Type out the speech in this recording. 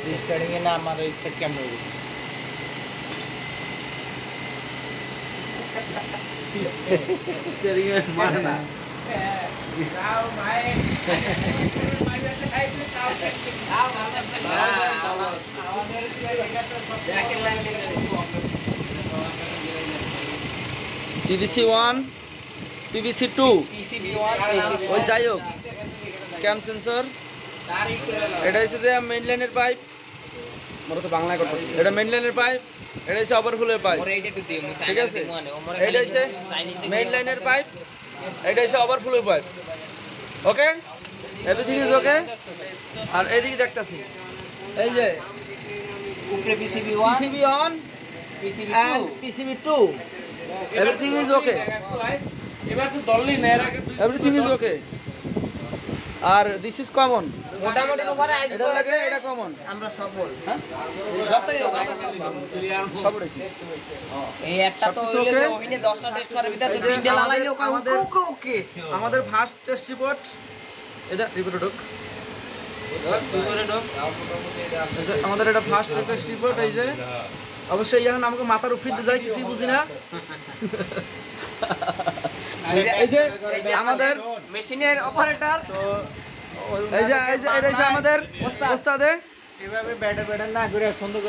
restarting এ না আমার এই সেট কেমন হবে স্টিয়ারিং এ মানে না যাও ভাই ভাই একটা খাইতে খাও খাও আমাদের ব্যাকের line PVC 1 PVC 2 PCB 1 PCB ওই যাই হোক ক্যাম সেন্সর এটা হচ্ছে যে মেইন লাইনের পাইপ মোর তো বাংলায় করতেছি এটা মেইন লাইনের পাইপ এটা হচ্ছে ওভারফ্লোর পাইপ ওরে এইটা দিতে আমি ঠিক আছে এটা হচ্ছে মেইন লাইনের পাইপ এটা হচ্ছে ওভারফ্লোর pipe okay everything is okay আর এইদিকে দেখতাছি এই যে উপরে PCB 1 PCB on PCB and 2 PCB 2 everything is okay এবার তো দললি না এর আগে everything is okay R this is common মোটামুটি উপরে আইস এটা লাগে এটা কমন আমরা সফল হ্যাঁ যতই হোক আমরা সফল সব রয়েছে এই একটা তো হইলে যে ওইনে 10টা টেস্ট করার ভিতরে তো তিনটা লাগাইলো আমাদের ওকে ওকে আমাদের ফার্স্ট টেস্ট রিপোর্ট এটা রিপোর্ট ঢোক আমাদের এটা ফার্স্ট টেস্ট রিপোর্ট এই যে অবশ্যই এখন আমাকে মাথার উপরে যায় কিছুই বুঝি না এই যে আমাদের মেশিনের অপারেটর এই যে এটা হচ্ছে আমাদের ওস্তাদে এভাবে ব্যাটার না করে সুন্দর